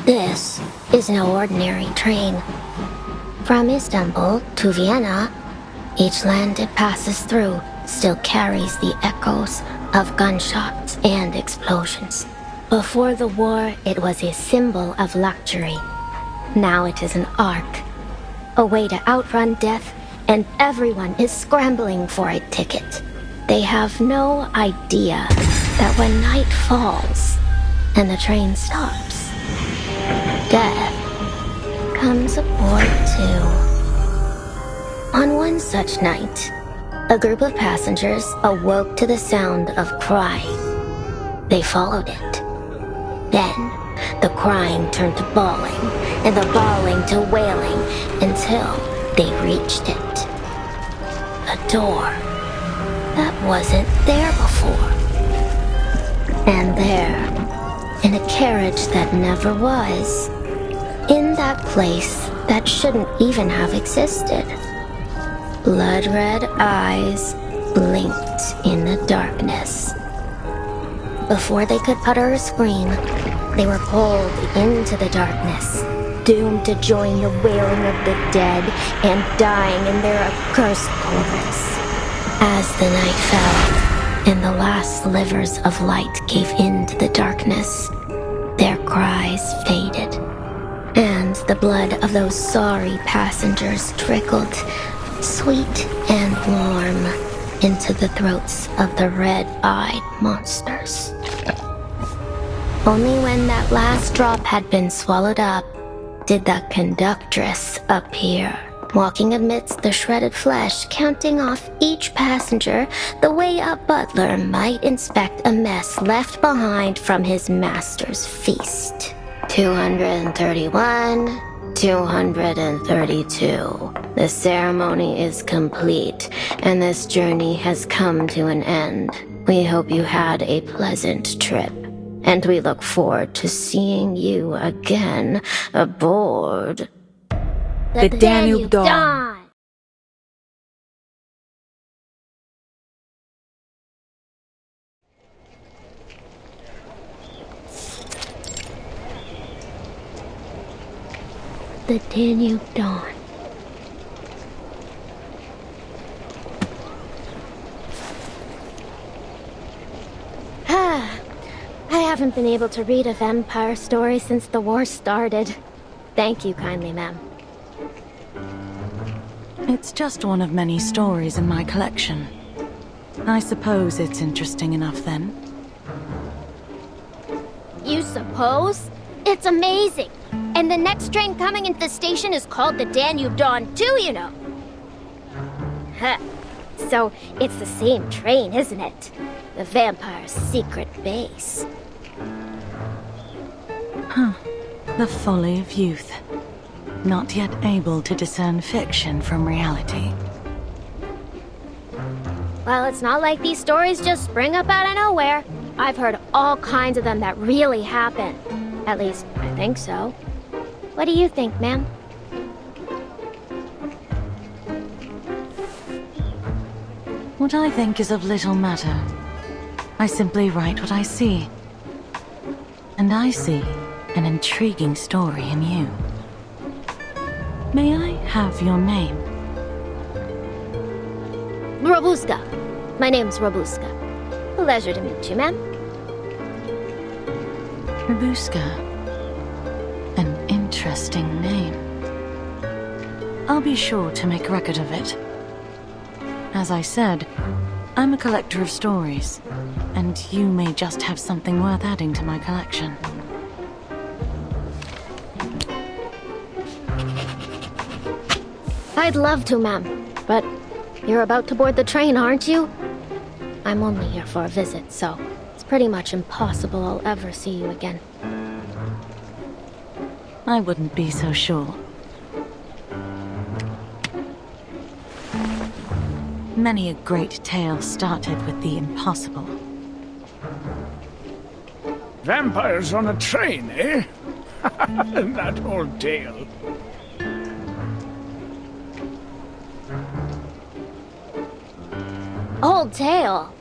This is no ordinary train. From Istanbul to Vienna, each land it passes through still carries the echoes of gunshots and explosions. Before the war, it was a symbol of luxury. Now it is an ark, a way to outrun death, and everyone is scrambling for a ticket. They have no idea that when night falls and the train stops, death comes aboard too. On one such night, a group of passengers awoke to the sound of crying. They followed it. Then, the crying turned to bawling, and the bawling to wailing, until they reached it. A door that wasn't there before. And there, in a carriage that never was, in that place that shouldn't even have existed, blood-red eyes blinked in the darkness. Before they could utter a scream, they were pulled into the darkness, doomed to join the wailing of the dead and dying in their accursed chorus. As the night fell, and the last slivers of light gave in to the darkness, their cries faded, and the blood of those sorry passengers trickled, sweet and warm, into the throats of the red-eyed monsters. Only when that last drop had been swallowed up did the conductress appear, walking amidst the shredded flesh, counting off each passenger the way a butler might inspect a mess left behind from his master's feast. 231, 232. The ceremony is complete, and this journey has come to an end. We hope you had a pleasant trip, and we look forward to seeing you again aboard The Danube Dawn. The Danube Dawn. I haven't been able to read a vampire story since the war started. Thank you kindly, ma'am. It's just one of many stories in my collection. I suppose it's interesting enough then. You suppose? It's amazing! And the next train coming into the station is called the Danube Dawn too, you know. Huh. So, it's the same train, isn't it? The vampire's secret base. Huh. The folly of youth. Not yet able to discern fiction from reality. Well, it's not like these stories just spring up out of nowhere. I've heard all kinds of them that really happen. At least, I think so. What do you think, ma'am? What I think is of little matter. I simply write what I see. And I see an intriguing story in you. May I have your name? Robuska. My name's Robuska. Pleasure to meet you, ma'am. Robuska. An interesting name. I'll be sure to make record of it. As I said, I'm a collector of stories, and you may just have something worth adding to my collection. I'd love to, ma'am, but you're about to board the train, aren't you? I'm only here for a visit, so it's pretty much impossible I'll ever see you again. I wouldn't be so sure. Many a great tale started with the impossible. Vampires on a train, eh? That old tale. Old tale?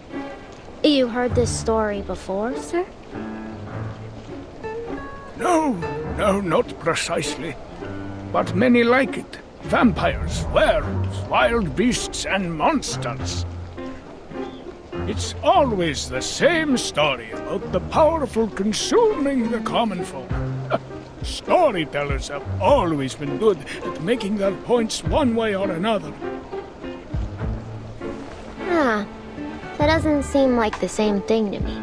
You heard this story before, sir? No, no, not precisely. But many like it. Vampires, werewolves, wild beasts, and monsters. It's always the same story about the powerful consuming the common folk. Storytellers have always been good at making their points one way or another. Huh. That doesn't seem like the same thing to me.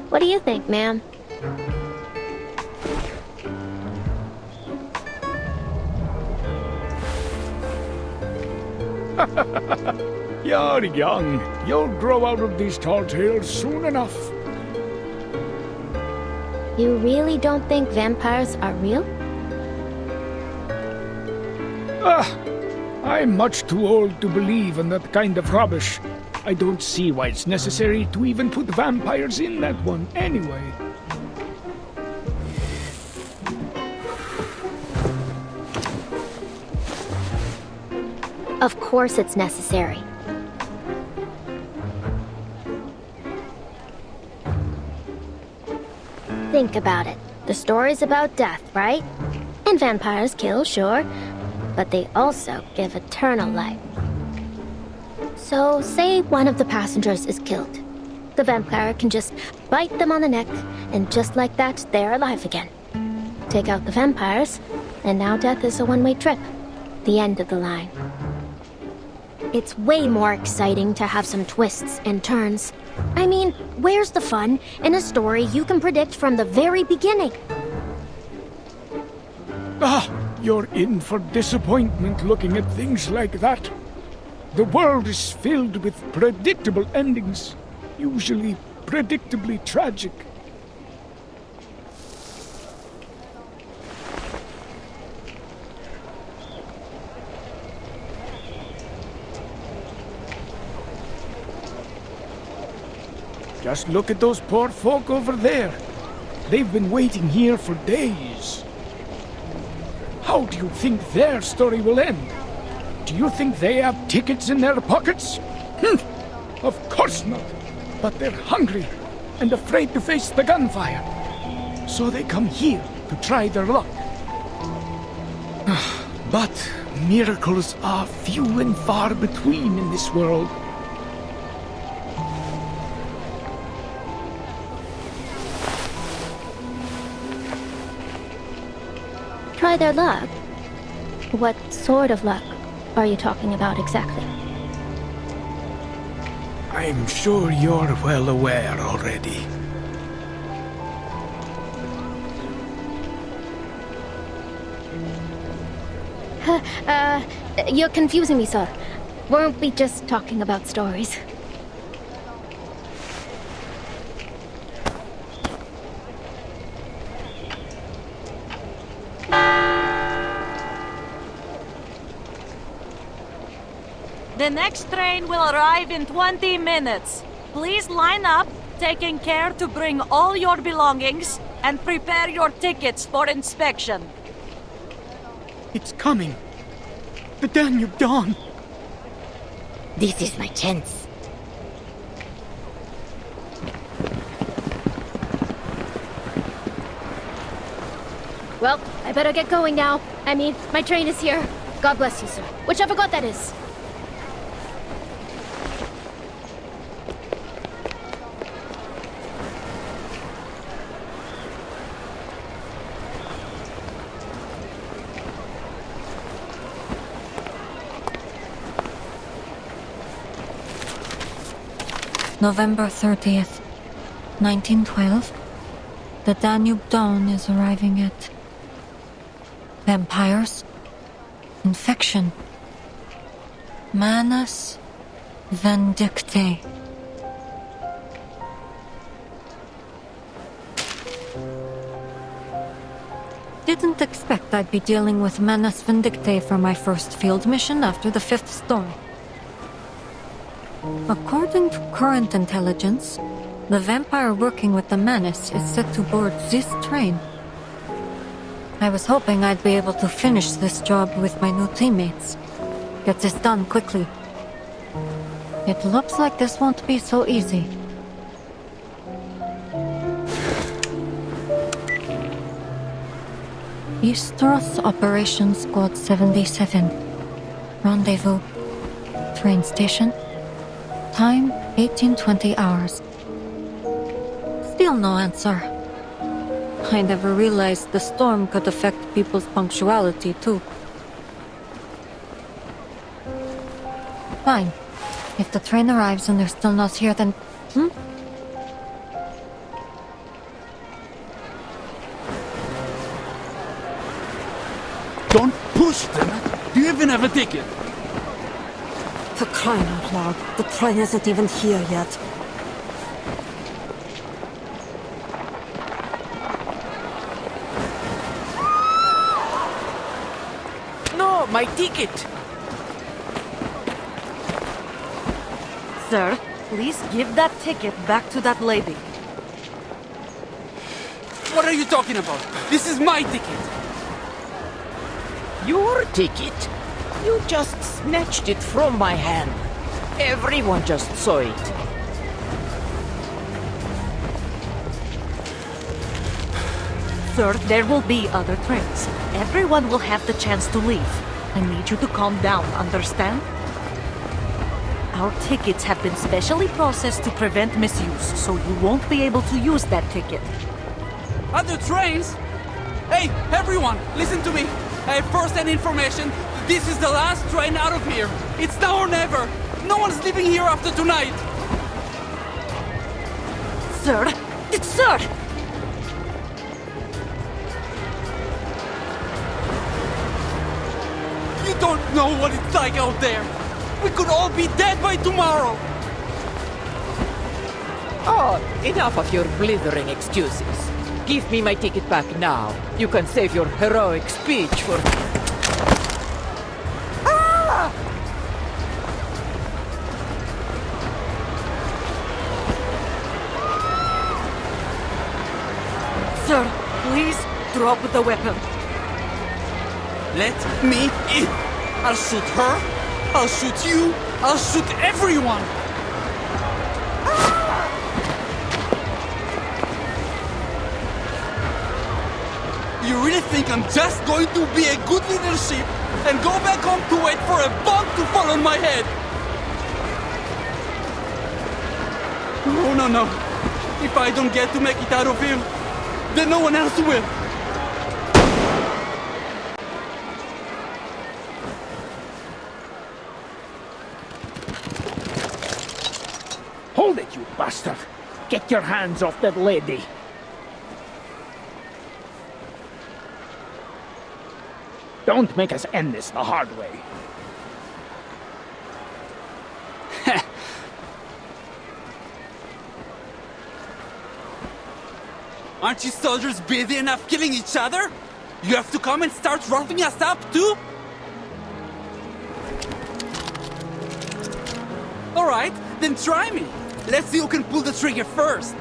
What do you think, ma'am? You're young. You'll grow out of these tall tales soon enough. You really don't think vampires are real? I'm much too old to believe in that kind of rubbish. I don't see why it's necessary to even put vampires in that one anyway. Of course it's necessary. Think about it. The story's about death, right? And vampires kill, sure, but they also give eternal life. So, say one of the passengers is killed. The vampire can just bite them on the neck, and just like that, they're alive again. Take out the vampires, and now death is a one-way trip. The end of the line. It's way more exciting to have some twists and turns. I mean, where's the fun in a story you can predict from the very beginning? You're in for disappointment looking at things like that. The world is filled with predictable endings, usually predictably tragic. Just look at those poor folk over there. They've been waiting here for days. How do you think their story will end? Do you think they have tickets in their pockets? Of course not. But they're hungry and afraid to face the gunfire. So they come here to try their luck. But miracles are few and far between in this world. Try their luck? What sort of luck are you talking about exactly? I'm sure you're well aware already. You're confusing me, sir. Weren't we just talking about stories? The next train will arrive in 20 minutes. Please line up, taking care to bring all your belongings, and prepare your tickets for inspection. It's coming. The Danube Dawn. This is my chance. Well, I better get going now. I mean, my train is here. God bless you, sir. Whichever god that is. November 30th, 1912. The Danube Dawn is arriving at... Vampires? Infection? Manus Vindictae. Didn't expect I'd be dealing with Manus Vindictae for my first field mission after the 5th storm. According to current intelligence, the vampire working with the Manus is set to board this train. I was hoping I'd be able to finish this job with my new teammates. Get this done quickly. It looks like this won't be so easy. Eastros Operations Squad 77. Rendezvous. Train station. Time 1820 hours. Still no answer. I never realized the storm could affect people's punctuality, too. Fine. If the train arrives and they're still not here, then... Don't push them! Do you even have a ticket? For crying out loud, the train isn't even here yet. No, my ticket! Sir, please give that ticket back to that lady. What are you talking about? This is my ticket! Your ticket? You just snatched it from my hand. Everyone just saw it. Sir, there will be other trains. Everyone will have the chance to leave. I need you to calm down, understand? Our tickets have been specially processed to prevent misuse, so you won't be able to use that ticket. Other trains? Hey, everyone, listen to me! I have first-hand information. This is the last train out of here. It's now or never. No one's leaving here after tonight. Sir? Sir! You don't know what it's like out there. We could all be dead by tomorrow. Oh, enough of your blithering excuses. Give me my ticket back now. You can save your heroic speech for... Ah! Sir, please drop the weapon. Let me in. I'll shoot her. I'll shoot you. I'll shoot everyone. You really think I'm just going to be a good leadership and go back home to wait for a bomb to fall on my head? No, no, no. If I don't get to make it out of here, then no one else will. Hold it, you bastard! Get your hands off that lady! Don't make us end this the hard way. Aren't you soldiers busy enough killing each other? You have to come and start roughing us up too? Alright, then try me. Let's see who can pull the trigger first.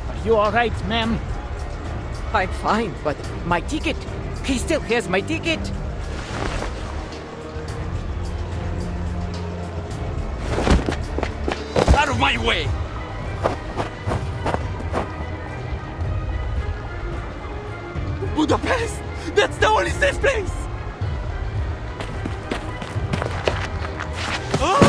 Are you alright, ma'am? I'm fine, but my ticket? He still has my ticket. Out of my way! Budapest! That's the only safe place! Ah!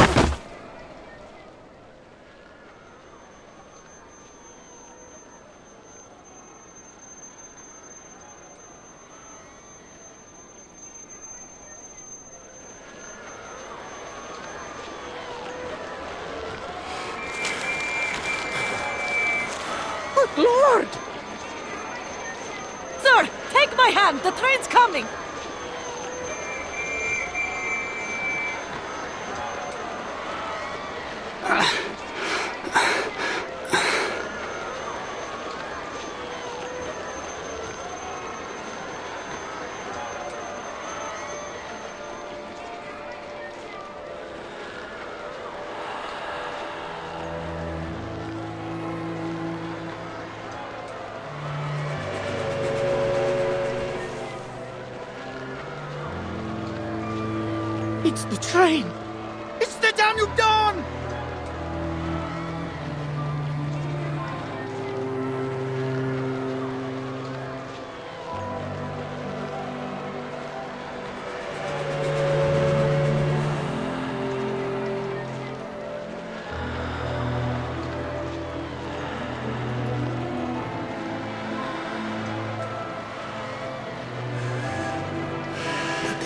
Good Lord! Sir, take my hand! The train's coming! It's the train! It's the Danube Dawn!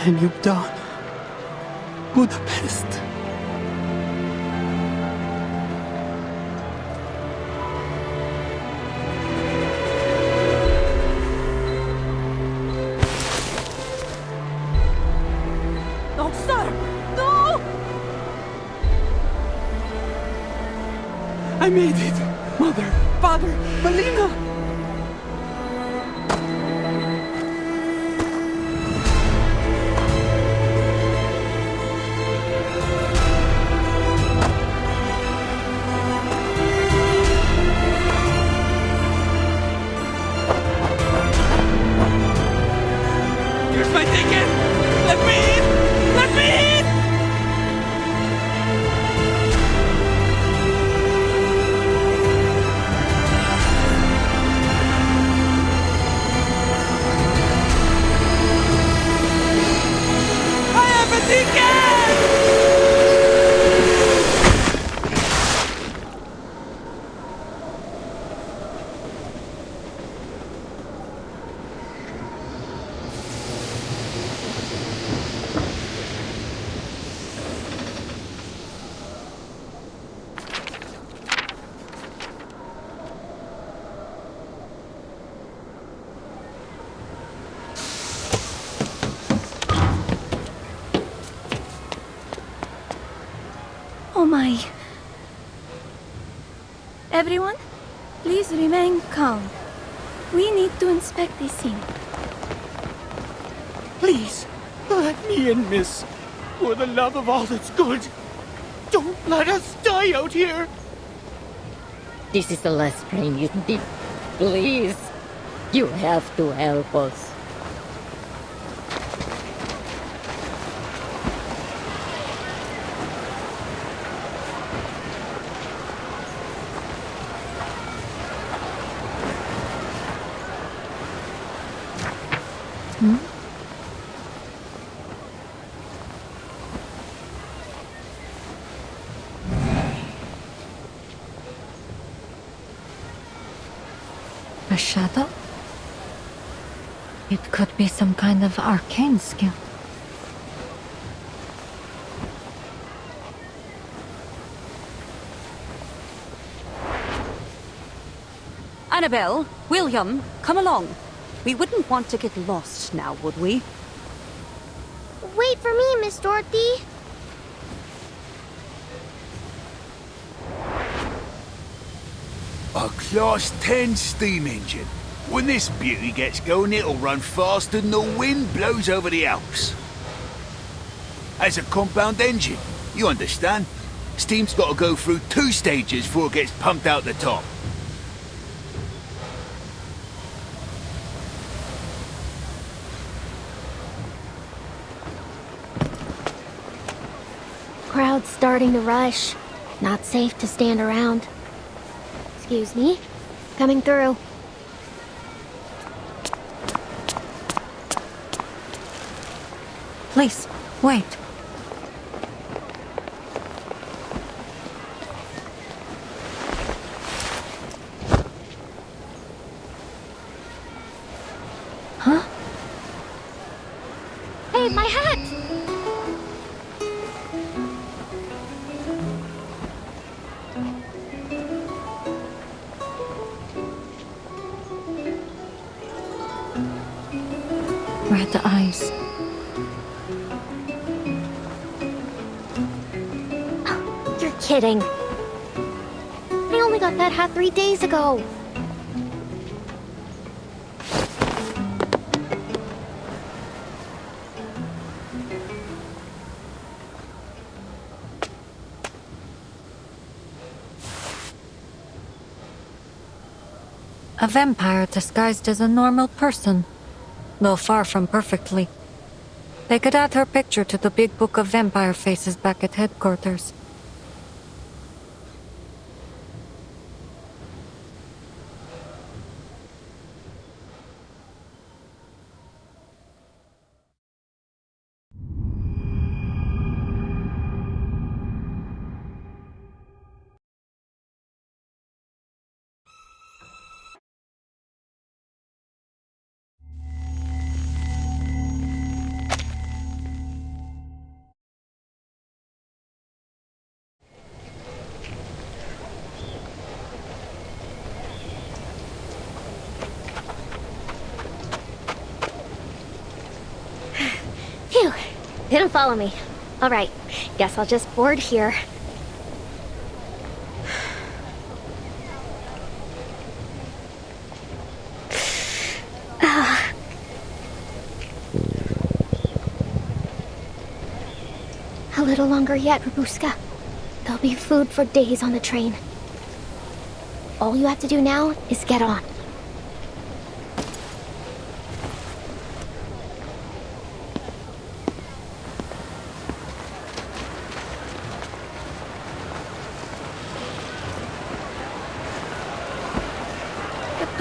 Danube Dawn. Budapest. No, sir! No! I made it! Mother, Father, Melina! Here's my ticket! Let me in! Let me in! I have a ticket! Oh my. Everyone, please remain calm. We need to inspect this scene. Please, let me in, miss. For the love of all that's good. Don't let us die out here. This is the last train you need. Please, you have to help us. A shadow? It could be some kind of arcane skill. Annabelle, William, come along. We wouldn't want to get lost now, would we? Wait for me, Miss Dorothy. A Class 10 steam engine. When this beauty gets going, it'll run faster than the wind blows over the Alps. As a compound engine, you understand? Steam's got to go through 2 stages before it gets pumped out the top. Crowd's starting to rush. Not safe to stand around. Excuse me. Coming through. Please, wait. Huh? Hey, my hat! Red eyes. You're kidding. I only got that hat 3 days ago. A vampire disguised as a normal person, though far from perfectly. They could add her picture to the big book of vampire faces back at headquarters. Phew! Didn't follow me. Alright, guess I'll just board here. A little longer yet, Rabuska. There'll be food for days on the train. All you have to do now is get on.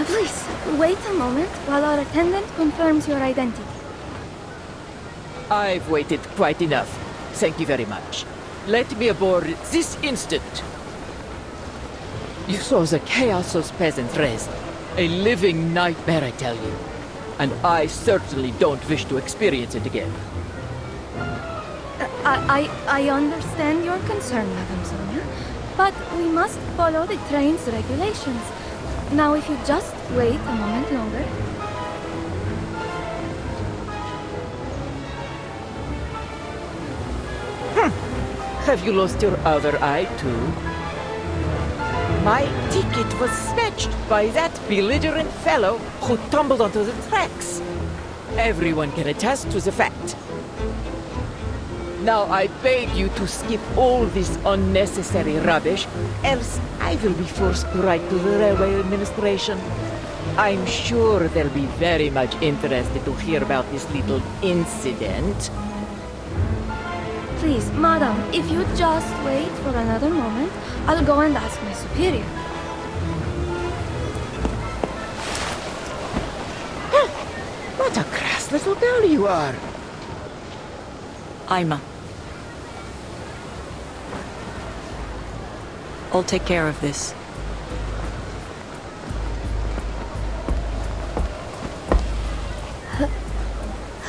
Please, wait a moment while our attendant confirms your identity. I've waited quite enough. Thank you very much. Let me aboard this instant. You saw the chaos those peasants raised. A living nightmare, I tell you. And I certainly don't wish to experience it again. I understand your concern, Madame Sonia, but we must follow the train's regulations. Now, if you just wait a moment longer. Have you lost your other eye, too? My ticket was snatched by that belligerent fellow who tumbled onto the tracks. Everyone can attest to the fact. Now I beg you to skip all this unnecessary rubbish, else I will be forced to write to the railway administration. I'm sure they'll be very much interested to hear about this little incident. Please, madam, if you just wait for another moment, I'll go and ask my superior. What a crass little girl you are! Ima. I'll take care of this.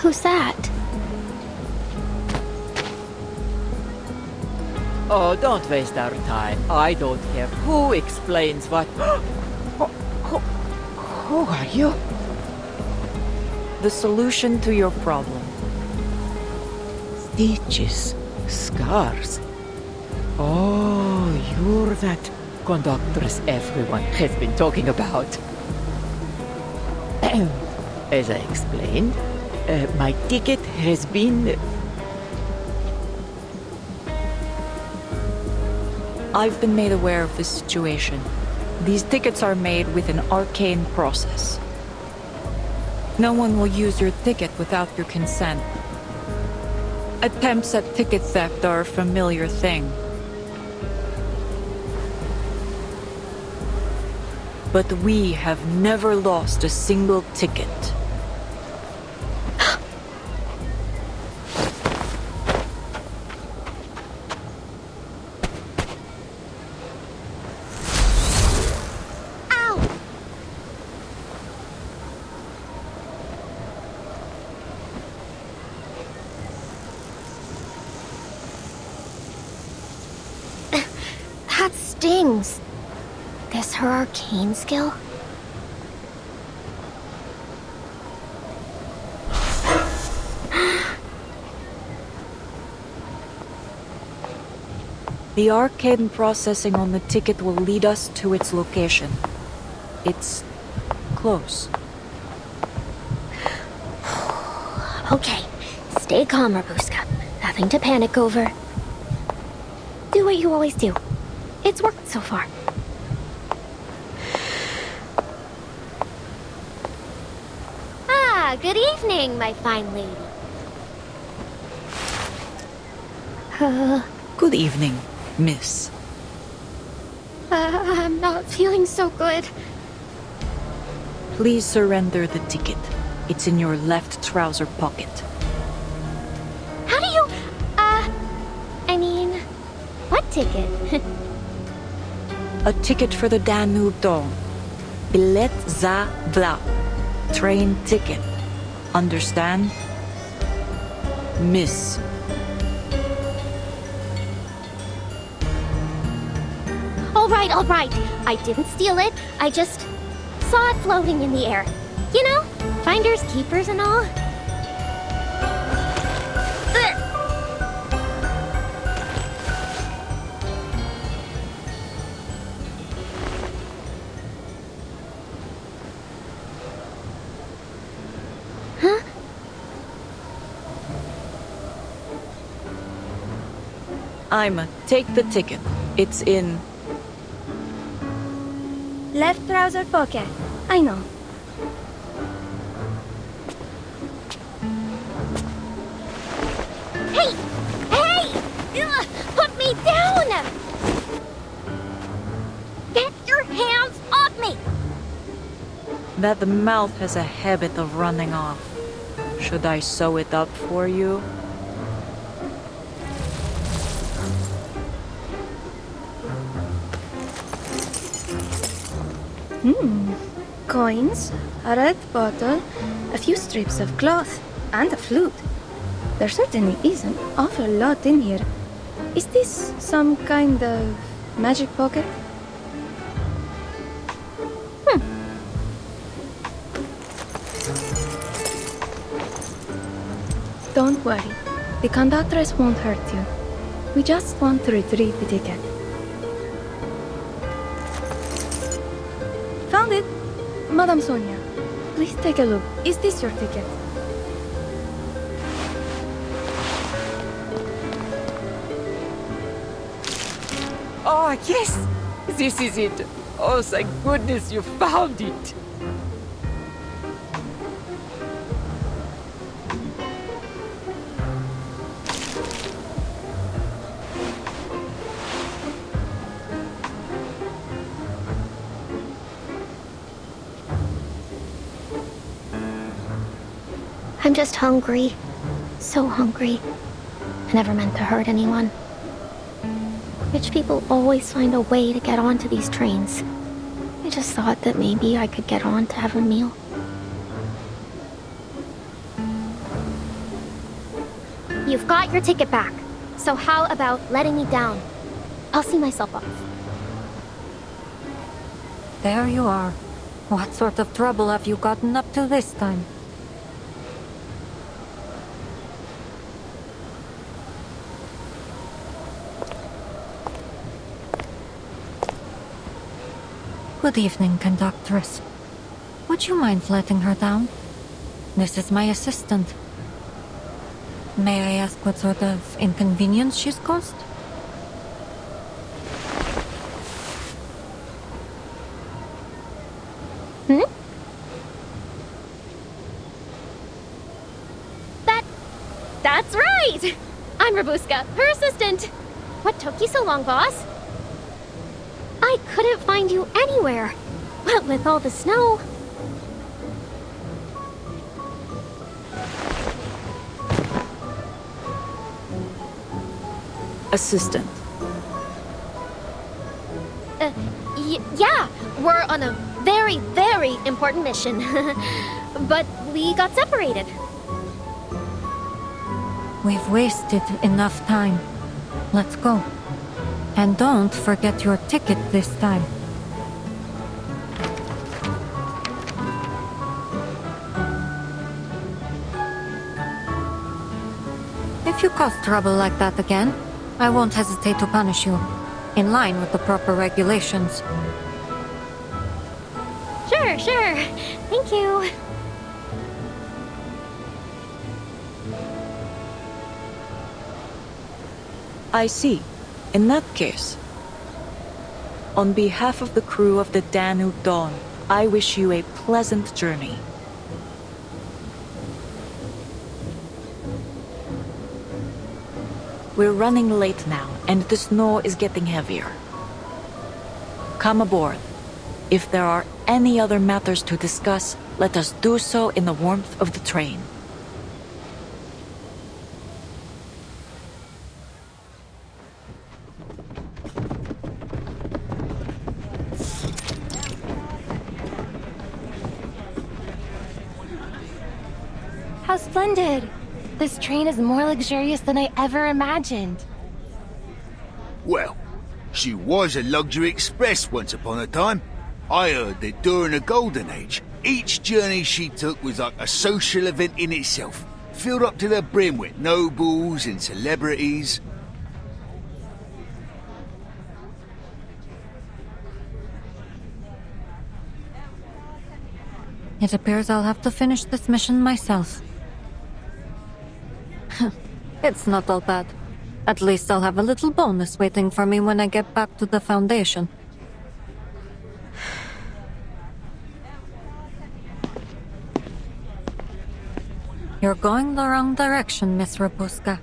Who's that? Oh, don't waste our time. I don't care who explains what. Who are you? The solution to your problem. Stitches, scars. Oh, you're that conductress everyone has been talking about. As I explained, my ticket has been... I've been made aware of this situation. These tickets are made with an arcane process. No one will use your ticket without your consent. Attempts at ticket theft are a familiar thing. But we have never lost a single ticket. That stings. This her arcane skill? The arcane processing on the ticket will lead us to its location. It's close. Okay, stay calm, Rabuska. Nothing to panic over. Do what you always do. It's worked so far. Ah, good evening, my fine lady. Good evening, miss. I'm not feeling so good. Please surrender the ticket. It's in your left trouser pocket. How do you, I mean, what ticket? A ticket for the Danube Dawn. Bilet za vlak. Train ticket. Understand? Miss. All right. I didn't steal it. I just saw it floating in the air. You know, finders keepers and all. Ugh. Huh? I'ma take the ticket. It's in... Left trouser pocket. I know. Hey! Ugh, put me down! Get your hands off me! That the mouth has a habit of running off. Should I sew it up for you? Coins, a red bottle, a few strips of cloth, and a flute. There certainly is an awful lot in here. Is this some kind of magic pocket? Don't worry. The conductress won't hurt you. We just want to retrieve the ticket. Found it! Madame Sonia, please take a look. Is this your ticket? Oh, yes! This is it. Oh, thank goodness you found it. I'm just hungry. So hungry. I never meant to hurt anyone. Rich people always find a way to get onto these trains. I just thought that maybe I could get on to have a meal. You've got your ticket back. So how about letting me down? I'll see myself off. There you are. What sort of trouble have you gotten up to this time? Good evening, conductress. Would you mind letting her down? This is my assistant. May I ask what sort of inconvenience she's caused? That's right! I'm Rabuska, her assistant. What took you so long, boss? I couldn't find you anywhere. What with all the snow? Assistant. Yeah, we're on a very, very important mission. But we got separated. We've wasted enough time. Let's go. And don't forget your ticket this time. If you cause trouble like that again, I won't hesitate to punish you, in line with the proper regulations. Sure. Thank you. I see. In that case, on behalf of the crew of the Danube Dawn, I wish you a pleasant journey. We're running late now, and the snow is getting heavier. Come aboard. If there are any other matters to discuss, let us do so in the warmth of the train. How splendid! This train is more luxurious than I ever imagined. Well, she was a luxury express once upon a time. I heard that during the Golden Age, each journey she took was like a social event in itself, filled up to the brim with nobles and celebrities. It appears I'll have to finish this mission myself. It's not all bad. At least I'll have a little bonus waiting for me when I get back to the Foundation. You're going the wrong direction, Miss Rabuska.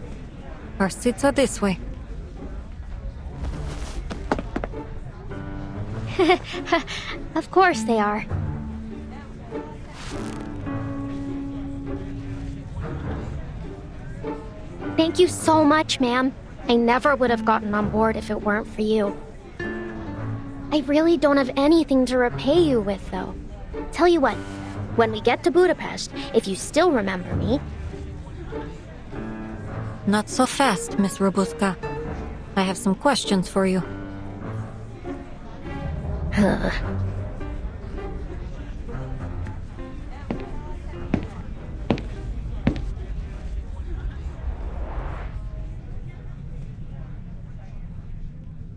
Our seats are this way. Of course they are. Thank you so much, ma'am. I never would have gotten on board if it weren't for you. I really don't have anything to repay you with, though. Tell you what, when we get to Budapest, if you still remember me... Not so fast, Miss Rabuska. I have some questions for you.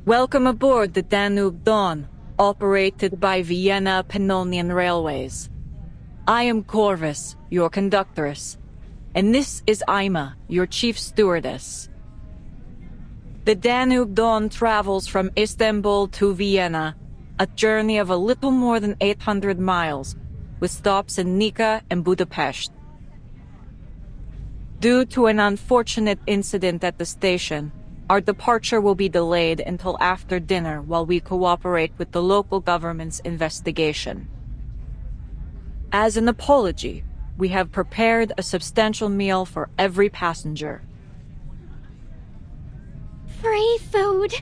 Welcome aboard the Danube Dawn, operated by Vienna Pannonian Railways. I am Corvus, your conductress, and this is Ima, your chief stewardess. The Danube Dawn travels from Istanbul to Vienna, a journey of a little more than 800 miles, with stops in Nika and Budapest. Due to an unfortunate incident at the station, our departure will be delayed until after dinner while we cooperate with the local government's investigation. As an apology, we have prepared a substantial meal for every passenger. Free food!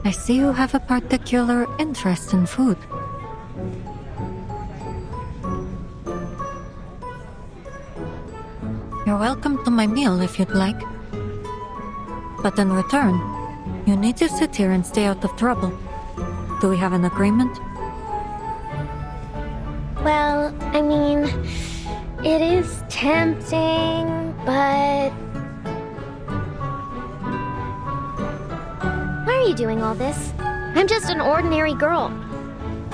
I see you have a particular interest in food. You're welcome to my meal if you'd like. But in return, you need to sit here and stay out of trouble. Do we have an agreement? Well, I mean, it is tempting, but... Why are you doing all this? I'm just an ordinary girl.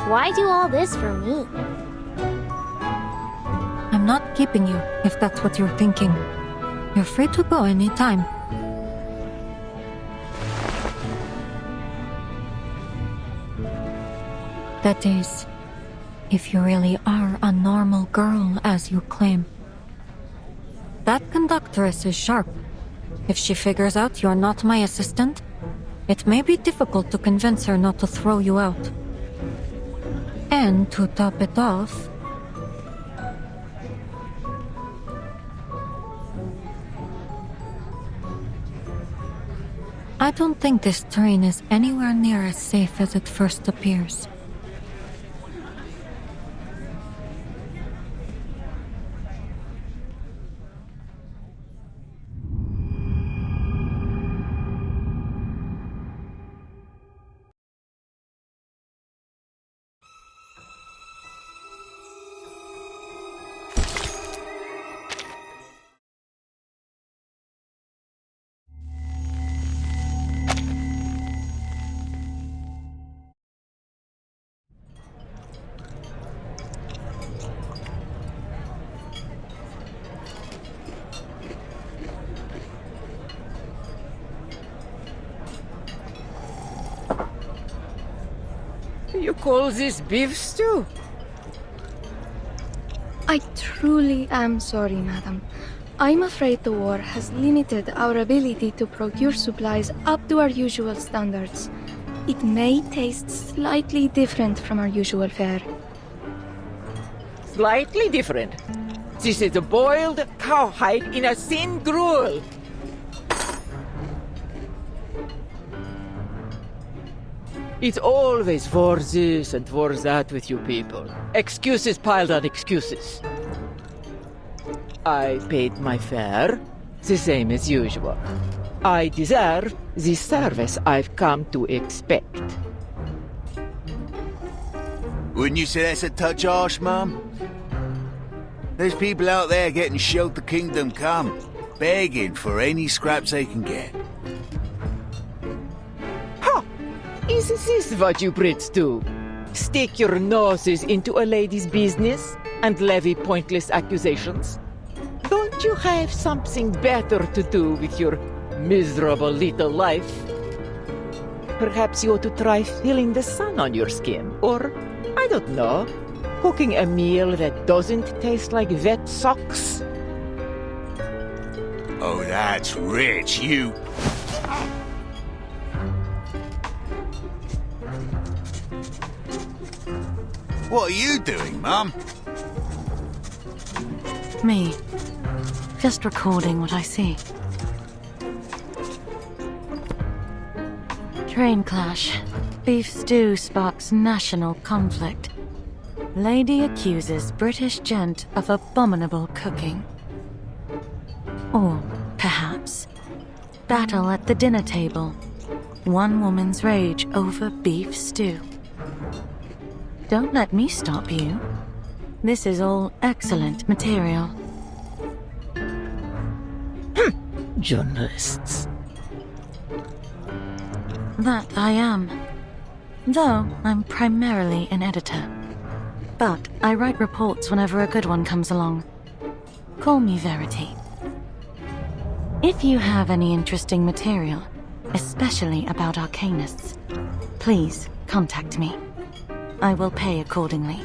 Why do all this for me? I'm not keeping you, if that's what you're thinking. You're free to go anytime. That is, if you really are a normal girl, as you claim. That conductress is sharp. If she figures out you're not my assistant, it may be difficult to convince her not to throw you out. And to top it off, I don't think this train is anywhere near as safe as it first appears. You call this beef stew? I truly am sorry, madam. I'm afraid the war has limited our ability to procure supplies up to our usual standards. It may taste slightly different from our usual fare. Slightly different. This is a boiled cowhide in a thin gruel. It's always for this and for that with you people. Excuses piled on excuses. I paid my fare, the same as usual. I deserve the service I've come to expect. Wouldn't you say that's a touch harsh, Mum? There's people out there getting showed the kingdom come, begging for any scraps they can get. Is this what you Brits do? Stick your noses into a lady's business and levy pointless accusations? Don't you have something better to do with your miserable little life? Perhaps you ought to try feeling the sun on your skin, or, I don't know, cooking a meal that doesn't taste like wet socks? Oh, that's rich, you... What are you doing, Mum? Me. Just recording what I see. Train clash. Beef stew sparks national conflict. Lady accuses British gent of abominable cooking. Or, perhaps, battle at the dinner table. One woman's rage over beef stew. Don't let me stop you. This is all excellent material. Journalists. That I am. Though I'm primarily an editor. But I write reports whenever a good one comes along. Call me Verity. If you have any interesting material, especially about arcanists, please contact me. I will pay accordingly.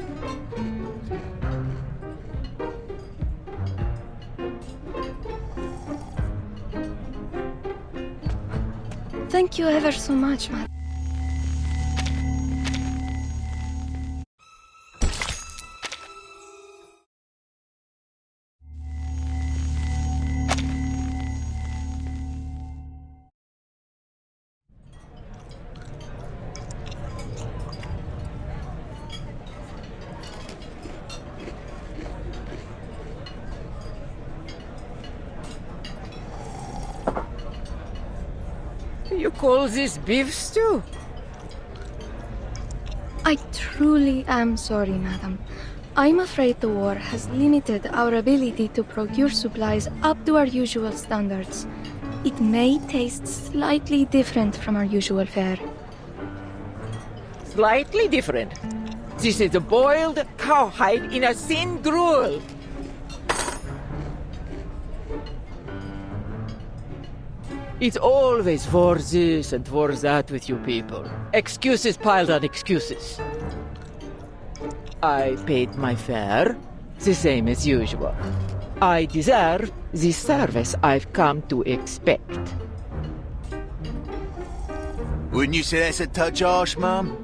Thank you ever so much, madam. You call this beef stew? I truly am sorry, madam. I'm afraid the war has limited our ability to procure supplies up to our usual standards. It may taste slightly different from our usual fare. Slightly different. This is a boiled cowhide in a thin gruel. It's always for this and for that with you people. Excuses piled on excuses. I paid my fare, the same as usual. I deserve the service I've come to expect. Wouldn't you say that's a touch harsh, Mum?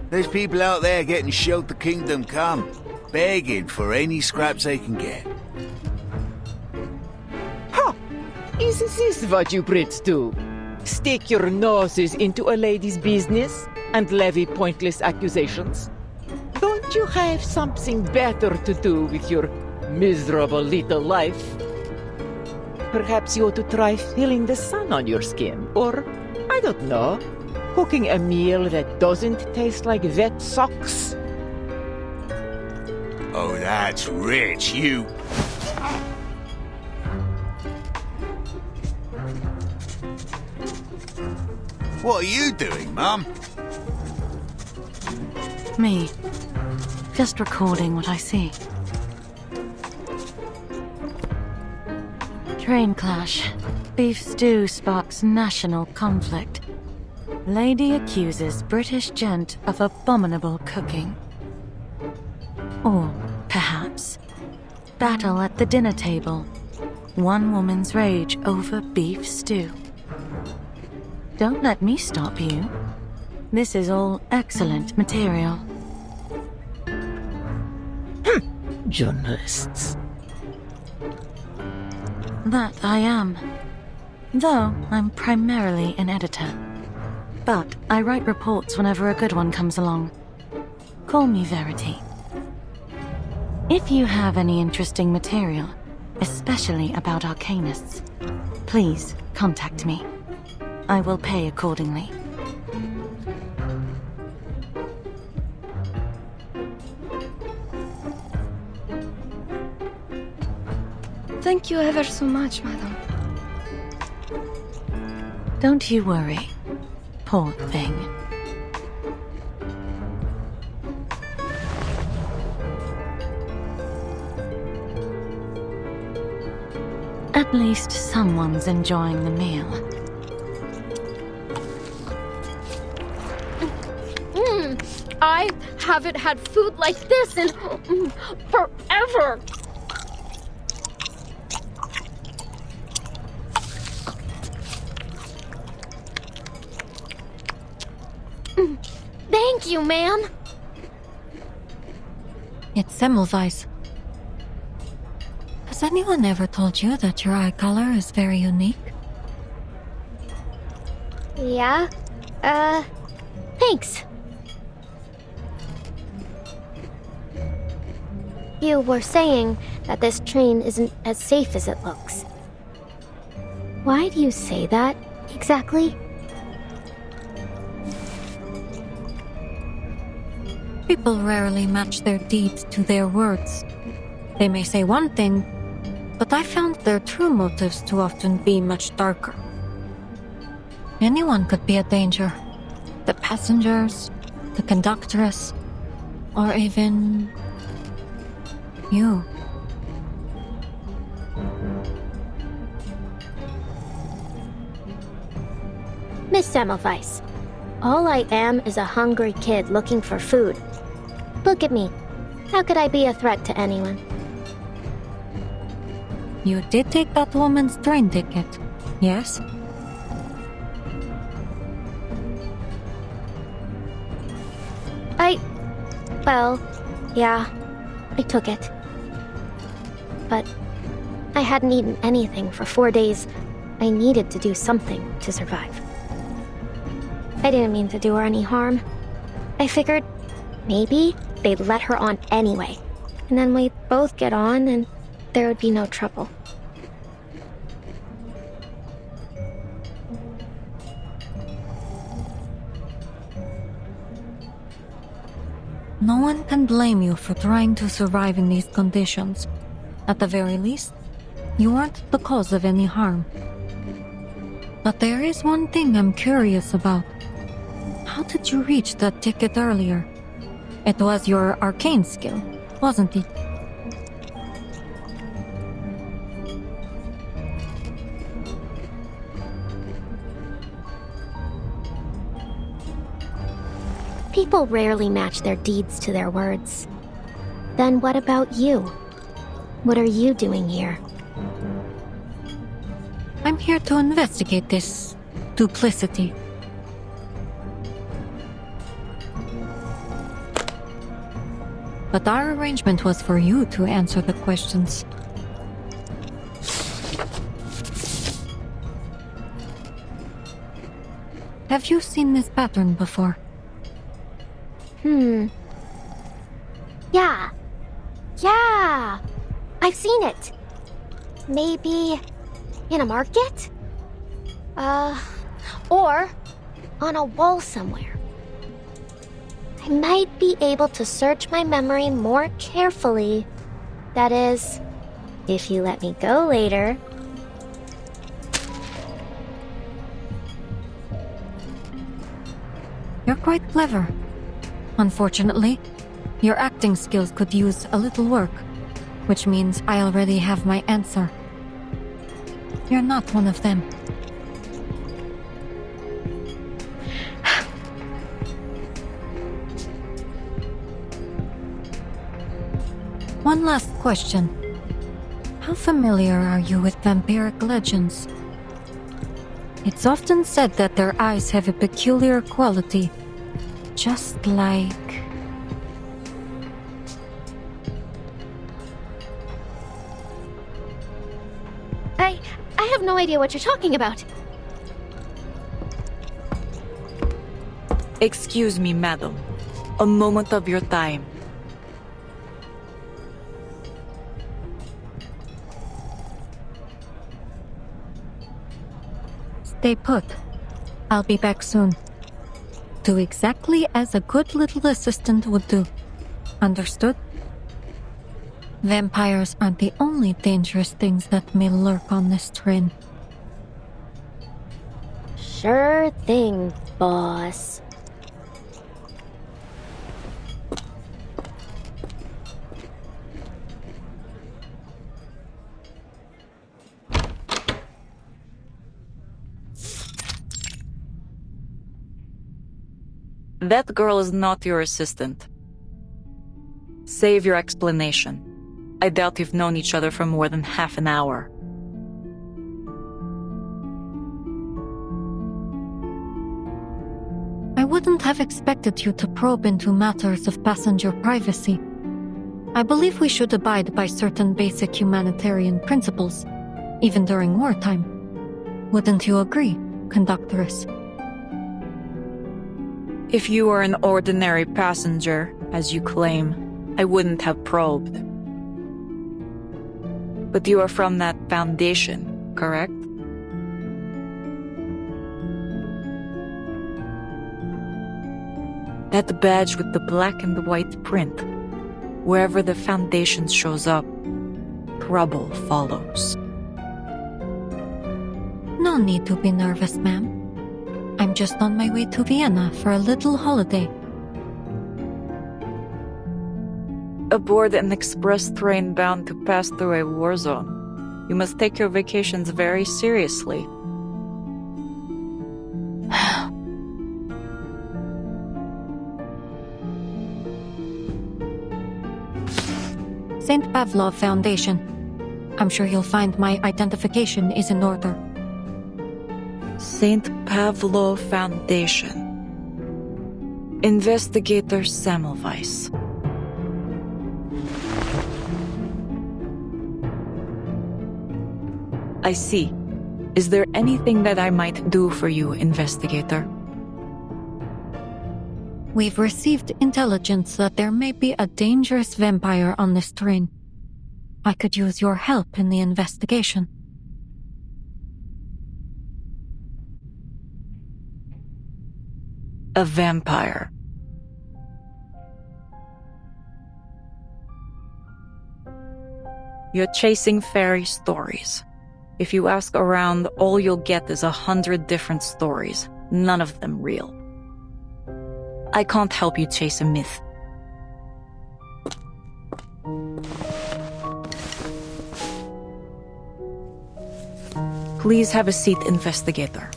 There's people out there getting showed the kingdom come, begging for any scraps they can get. Is this what you Brits do? Stick your noses into a lady's business and levy pointless accusations? Don't you have something better to do with your miserable little life? Perhaps you ought to try feeling the sun on your skin, or, I don't know, cooking a meal that doesn't taste like wet socks? Oh, that's rich, you... What are you doing, Mum? Me. Just recording what I see. Train clash. Beef stew sparks national conflict. Lady accuses British gent of abominable cooking. Or, perhaps, battle at the dinner table. One woman's rage over beef stew. Don't let me stop you. This is all excellent material. Journalists. That I am. Though I'm primarily an editor. But I write reports whenever a good one comes along. Call me Verity. If you have any interesting material, especially about arcanists, please contact me. I will pay accordingly. Thank you ever so much, madam. Don't you worry. Poor thing. At least someone's enjoying the meal. I haven't had food like this in forever. Thank you, ma'am. It's Semmelweis. Has anyone ever told you that your eye color is very unique? Yeah? Thanks. You were saying that this train isn't as safe as it looks. Why do you say that, exactly? People rarely match their deeds to their words. They may say one thing, but I found their true motives to often be much darker. Anyone could be a danger. The passengers, the conductress, or even you. Miss Semmelweis, all I am is a hungry kid looking for food. Look at me. How could I be a threat to anyone? You did take that woman's train ticket, yes? Well, yeah, I took it. But I hadn't eaten anything for 4 days. I needed to do something to survive. I didn't mean to do her any harm. I figured maybe they'd let her on anyway. And then we'd both get on and there would be no trouble. No one can blame you for trying to survive in these conditions. At the very least, you weren't the cause of any harm. But there is one thing I'm curious about. How did you reach that ticket earlier? It was your arcane skill, wasn't it? People rarely match their deeds to their words. Then what about you? What are you doing here? I'm here to investigate this duplicity. But our arrangement was for you to answer the questions. Have you seen this pattern before? Yeah! I've seen it. Maybe in a market? Or on a wall somewhere. I might be able to search my memory more carefully. That is, if you let me go later. You're quite clever. Unfortunately, your acting skills could use a little work, which means I already have my answer. You're not one of them. One last question. How familiar are you with vampiric legends? It's often said that their eyes have a peculiar quality, just like... I have no idea what you're talking about. Excuse me, madam. A moment of your time. Stay put. I'll be back soon. Do exactly as a good little assistant would do. Understood? Vampires aren't the only dangerous things that may lurk on this train. Sure thing, boss. That girl is not your assistant. Save your explanation. I doubt you've known each other for more than half an hour. I wouldn't have expected you to probe into matters of passenger privacy. I believe we should abide by certain basic humanitarian principles, even during wartime. Wouldn't you agree, conductress? If you were an ordinary passenger, as you claim, I wouldn't have probed. But you are from that foundation, correct? That badge with the black and white print. Wherever the foundation shows up, trouble follows. No need to be nervous, ma'am. I'm just on my way to Vienna for a little holiday. Aboard an express train bound to pass through a war zone. You must take your vacations very seriously. St. Pavlov Foundation. I'm sure you'll find my identification is in order. St. Pavlov Foundation. Investigator Semmelweis. I see. Is there anything that I might do for you, investigator? We've received intelligence that there may be a dangerous vampire on this train. I could use your help in the investigation. A vampire. You're chasing fairy stories. If you ask around, all you'll get is 100 different stories, none of them real. I can't help you chase a myth. Please have a seat, investigator.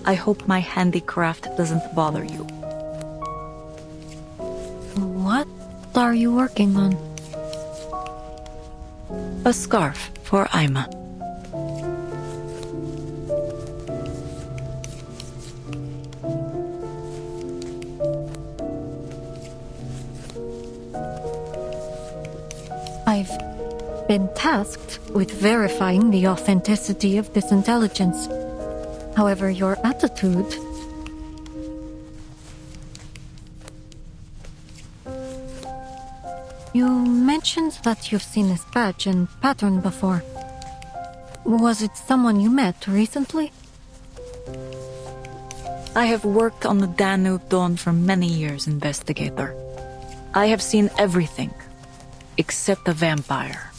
I hope my handicraft doesn't bother you. What are you working on? A scarf for Ima. I've been tasked with verifying the authenticity of this intelligence. However, your attitude... You mentioned that you've seen this badge and pattern before. Was it someone you met recently? I have worked on the Danube Dawn for many years, investigator. I have seen everything, except a vampire.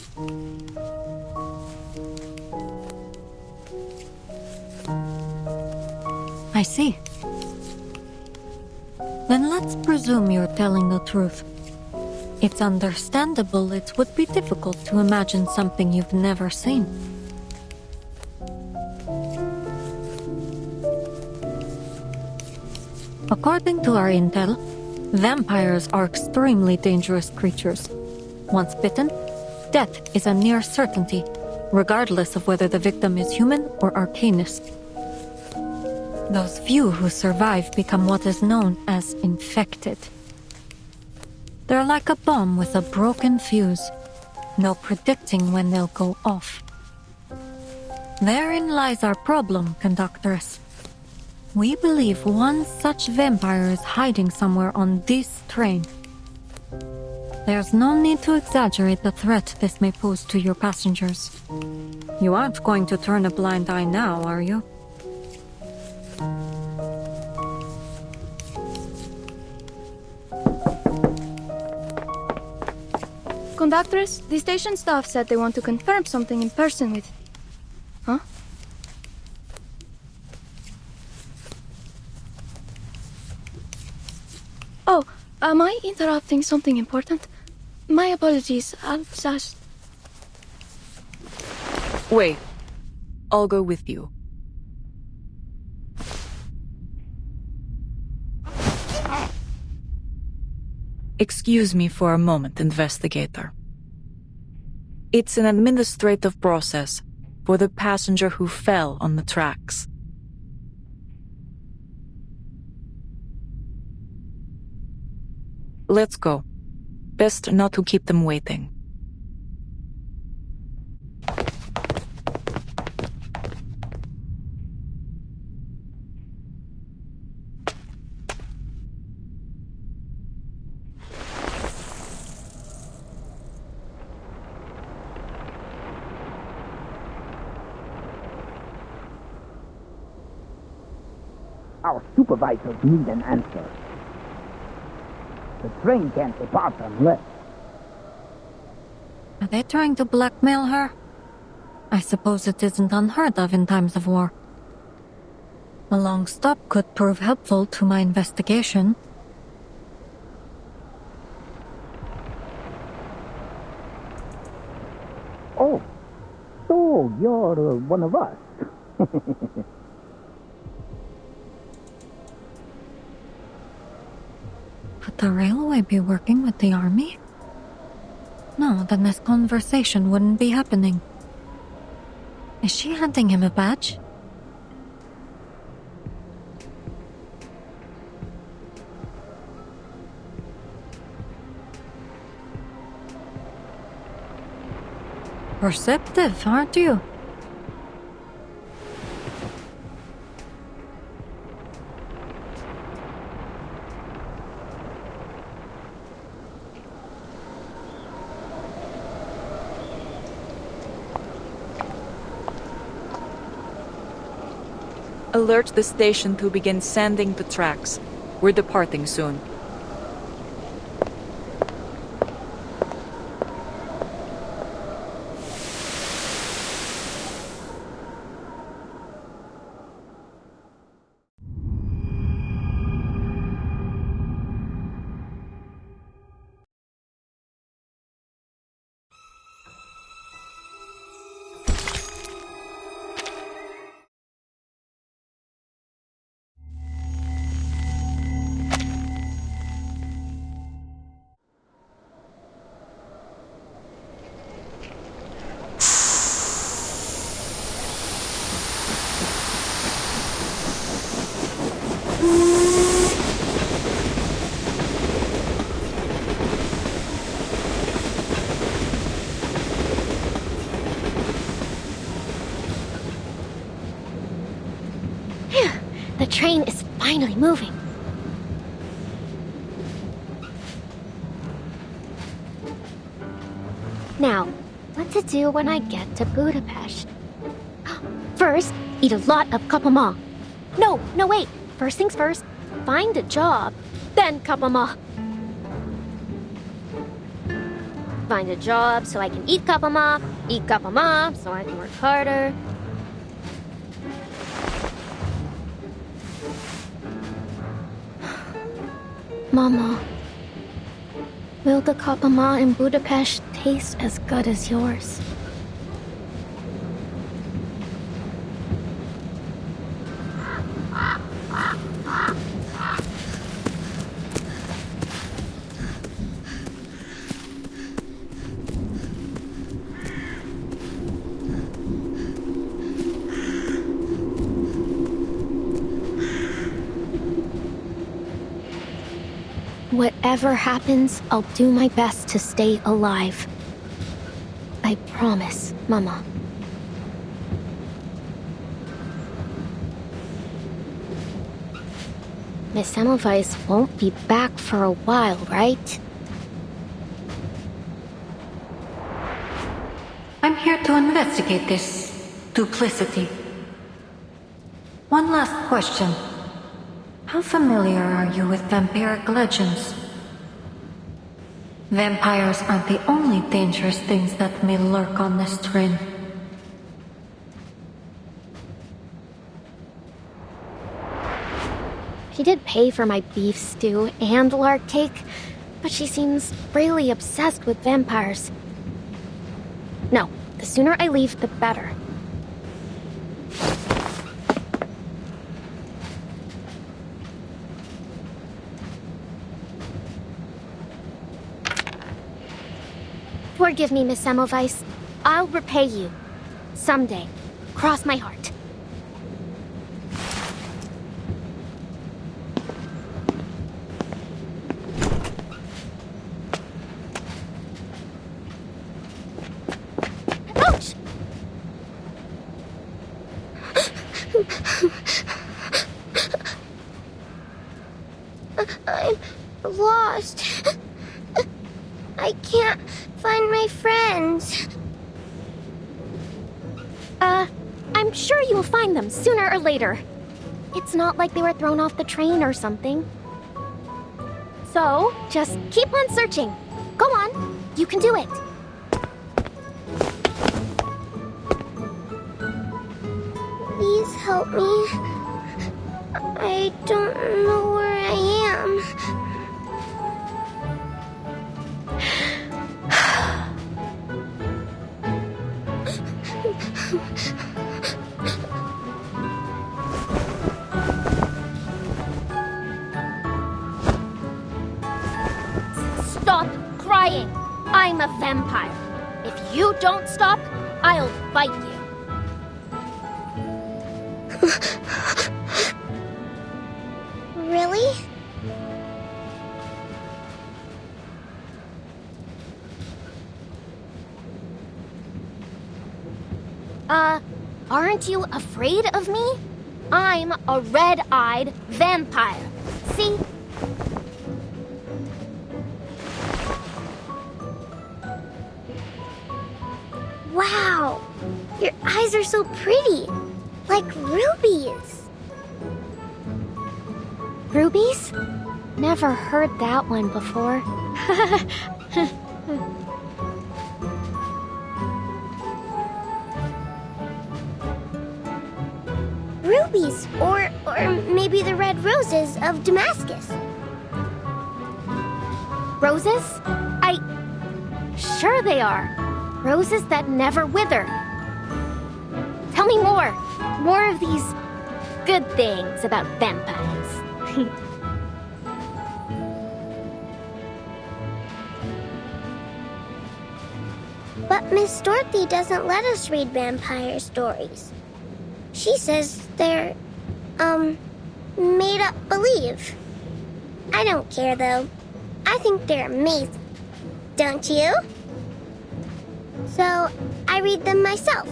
I see. Then let's presume you're telling the truth. It's understandable it would be difficult to imagine something you've never seen. According to our intel, vampires are extremely dangerous creatures. Once bitten, death is a near certainty, regardless of whether the victim is human or arcanist. Those few who survive become what is known as infected. They're like a bomb with a broken fuse. No predicting when they'll go off. Therein lies our problem, Conductress. We believe one such vampire is hiding somewhere on this train. There's no need to exaggerate the threat this may pose to your passengers. You aren't going to turn a blind eye now, are you? Conductress, the station staff said they want to confirm something in person with... Huh? Oh, am I interrupting something important? My apologies, I'll just... Wait. I'll go with you. Excuse me for a moment, investigator. It's an administrative process for the passenger who fell on the tracks. Let's go. Best not to keep them waiting. Our supervisors need an answer. The train can't depart unless... Are they trying to blackmail her? I suppose it isn't unheard of in times of war. A long stop could prove helpful to my investigation. Oh, so you're one of us. Could the railway be working with the army? No, then this conversation wouldn't be happening. Is she handing him a badge? Perceptive, aren't you? Alert the station to begin sanding the tracks. We're departing soon. The train is finally moving. Now, what to do when I get to Budapest? First, eat a lot of kapama. No, wait. First things first, find a job, then kapama. Find a job so I can eat kapama so I can work harder. Mama, will the kapama in Budapest taste as good as yours? Whatever happens, I'll do my best to stay alive. I promise, Mama. Miss Semmelweis won't be back for a while, right? I'm here to investigate this duplicity. One last question. How familiar are you with vampiric legends? Vampires aren't the only dangerous things that may lurk on this train. She did pay for my beef stew and lark cake, but she seems really obsessed with vampires. No, the sooner I leave, the better. Forgive me, Miss Semmelweis. I'll repay you. Someday. Cross my heart. Ouch! I'm lost. I can't find my friends. I'm sure you'll find them sooner or later. It's not like they were thrown off the train or something. So, just keep on searching. Go on, you can do it. Please help me. I don't know where I am. Stop crying! I'm a vampire. If you don't stop, I'll bite you. Really? Aren't you afraid of me? I'm a red-eyed vampire. See? Wow! Your eyes are so pretty. Like rubies. Rubies? Never heard that one before. Rubies, or maybe the red roses of Damascus. Roses? Sure they are. Roses that never wither. Tell me more. More of these good things about vampires. But Miss Dorothy doesn't let us read vampire stories. She says they're, made up believe. I don't care, though. I think they're amazing. Don't you? So, I read them myself.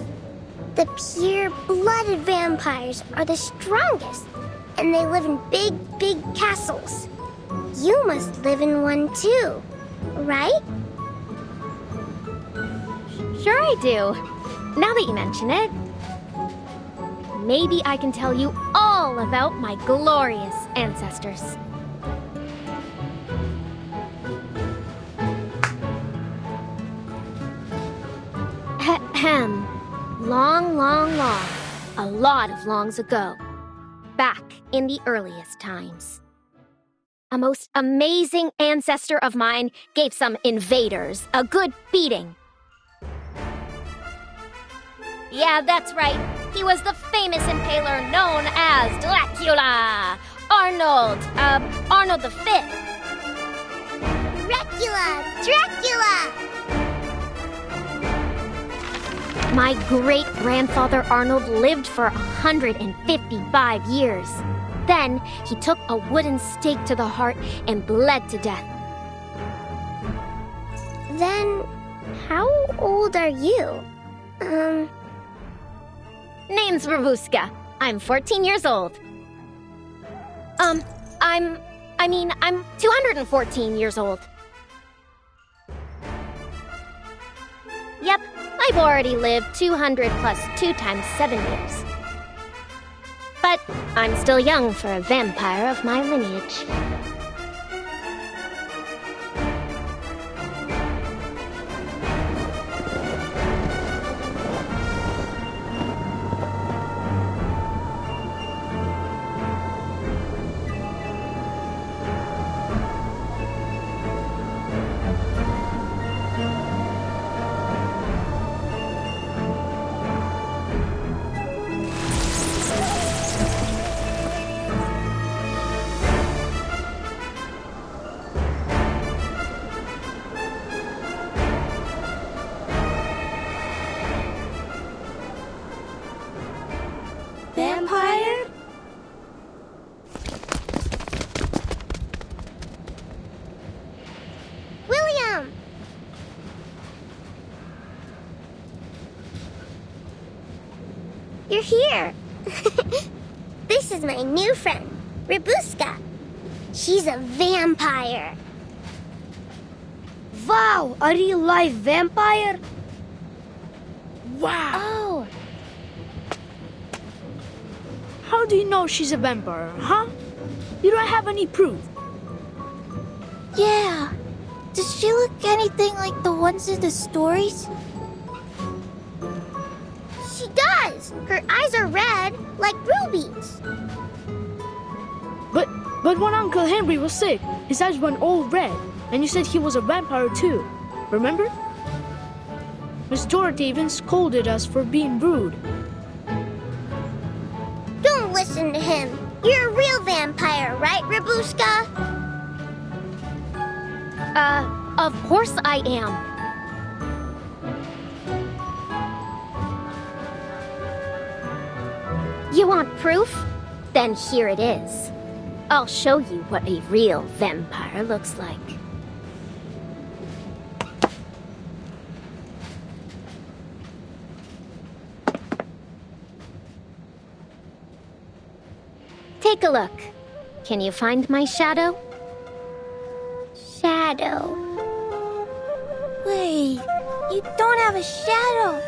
The pure-blooded vampires are the strongest, and they live in big, big castles. You must live in one, too, right? Sure I do. Now that you mention it. Maybe I can tell you all about my glorious ancestors. Ahem. Long, long, long. A lot of longs ago. Back in the earliest times. A most amazing ancestor of mine gave some invaders a good beating. Yeah, that's right. He was the famous impaler known as Dracula. Arnold V. Dracula! My great-grandfather Arnold lived for 155 years. Then he took a wooden stake to the heart and bled to death. Then, how old are you? Name's Rabuska. I'm 14 years old. I'm 214 years old. Yep, I've already lived 200 plus 2 times 7 years. But I'm still young for a vampire of my lineage. Vampire? William! You're here. This is my new friend, Rabuska. She's a vampire. Wow, a real life vampire? Wow! Oh, How do you know she's a vampire, huh? You don't have any proof. Yeah. Does she look anything like the ones in the stories? she does. Her eyes are red, like rubies. But when Uncle Henry was sick, his eyes went all red, and you said he was a vampire too. Remember? Miss Dorothy even scolded us for being rude. Don't listen to him. You're a real vampire, right, Rabuska? Of course I am. You want proof? Then here it is. I'll show you what a real vampire looks like. Take a look. Can you find my shadow? Shadow. Wait, you don't have a shadow.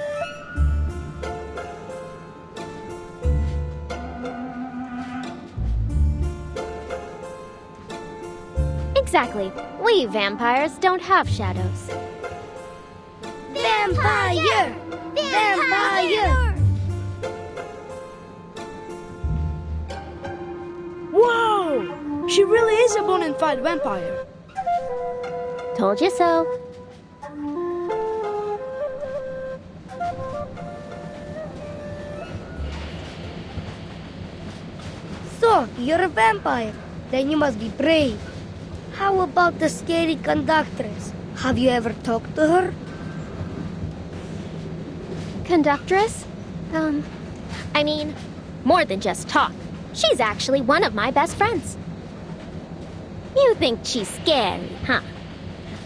Exactly. We vampires don't have shadows. Vampire! Vampire! Whoa! She really is a bona fide vampire. Told you so. So, you're a vampire. Then you must be brave. How about the scary conductress? Have you ever talked to her? Conductress? I mean, more than just talk. She's actually one of my best friends. You think she's scary, huh?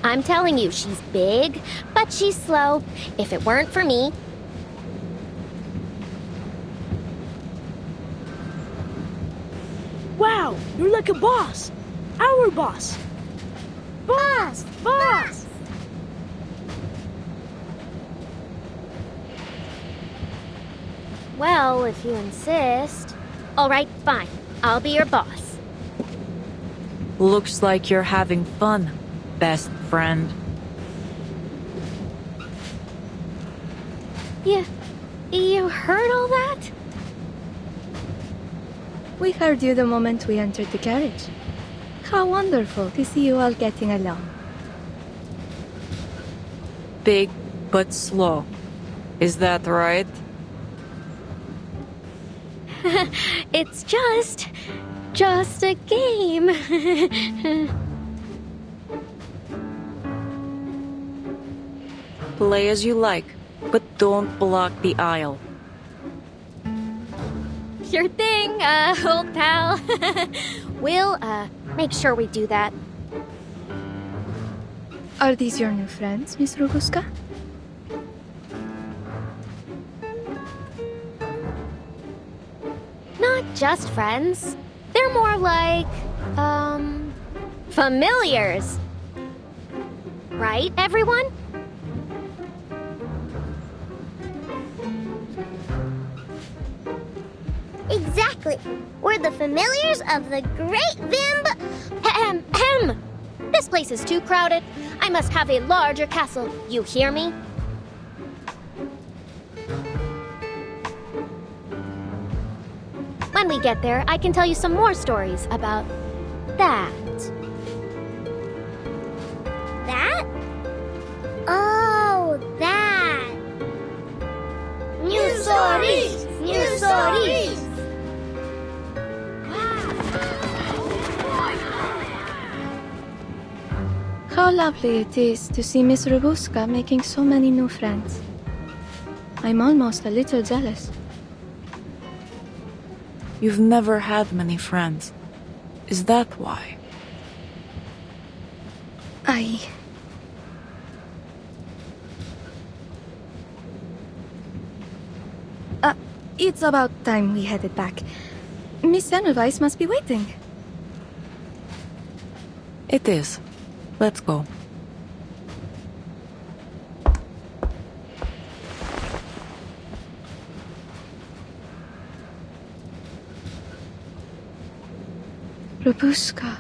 I'm telling you, she's big, but she's slow. If it weren't for me... Wow, you're like a boss. Our boss. Boss! Boss! Well, if you insist. All right, fine. I'll be your boss. Looks like you're having fun, best friend. You heard all that? We heard you the moment we entered the carriage. How wonderful to see you all getting along. Big but slow. Is that right? It's just a game. Play as you like, but don't block the aisle. Sure thing, old pal. We'll, make sure we do that. Are these your new friends, Miss Robuska? Not just friends. They're more like, familiars. Right, everyone? Exactly. We're the familiars of the great Vimb... Ahem. This place is too crowded. I must have a larger castle. You hear me? When we get there, I can tell you some more stories about that. That? Oh, that. New stories! New stories! How lovely it is to see Miss Robuska making so many new friends. I'm almost a little jealous. You've never had many friends. Is that why? It's about time we headed back. Miss Semmelweis must be waiting. It is. Let's go. Robuska.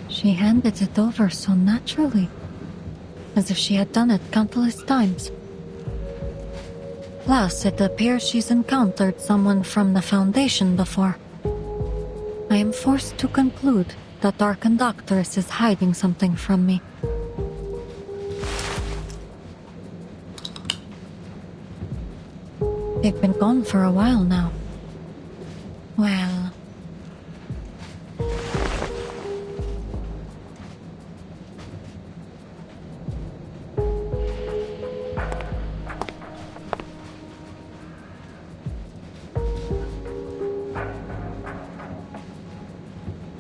She handed it over so naturally, as if she had done it countless times. Plus, it appears she's encountered someone from the Foundation before. I am forced to conclude that our conductress is hiding something from me. They've been gone for a while now. Well...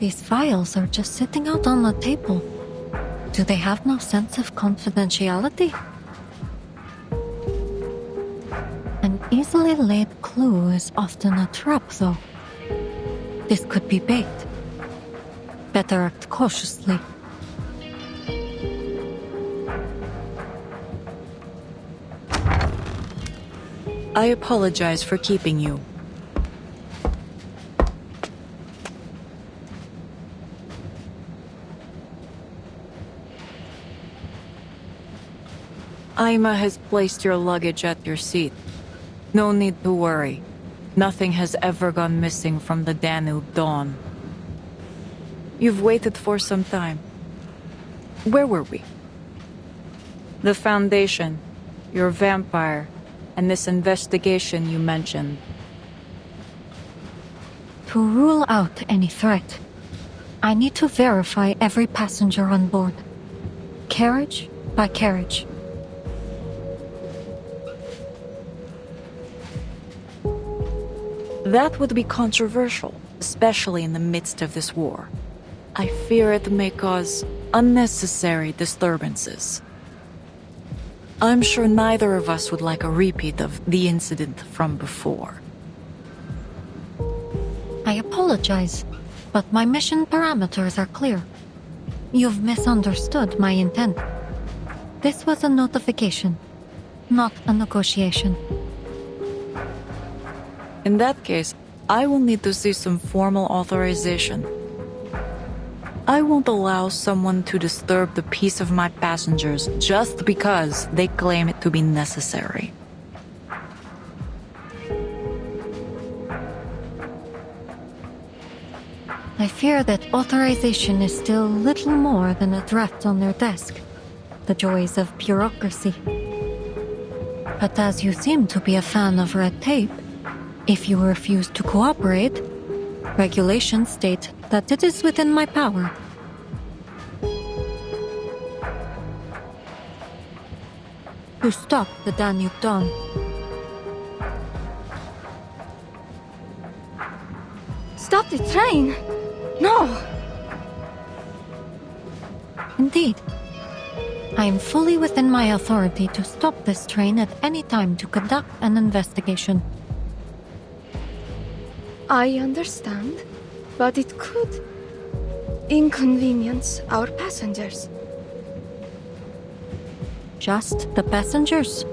These files are just sitting out on the table. Do they have no sense of confidentiality? An easily laid clue is often a trap, though. This could be bait. Better act cautiously. I apologize for keeping you. Ima has placed your luggage at your seat. No need to worry. Nothing has ever gone missing from the Danube Dawn. You've waited for some time. Where were we? The Foundation, your vampire, and this investigation you mentioned. To rule out any threat, I need to verify every passenger on board. Carriage by carriage. That would be controversial, especially in the midst of this war. I fear it may cause unnecessary disturbances. I'm sure neither of us would like a repeat of the incident from before. I apologize, but my mission parameters are clear. You've misunderstood my intent. This was a notification, not a negotiation. In that case, I will need to see some formal authorization. I won't allow someone to disturb the peace of my passengers just because they claim it to be necessary. I fear that authorization is still little more than a draft on their desk. The joys of bureaucracy. But as you seem to be a fan of red tape, if you refuse to cooperate, regulations state that it is within my power. To stop the Danube Dawn. Stop the train! No! Indeed. I am fully within my authority to stop this train at any time to conduct an investigation. I understand, but it could inconvenience our passengers. Just the passengers?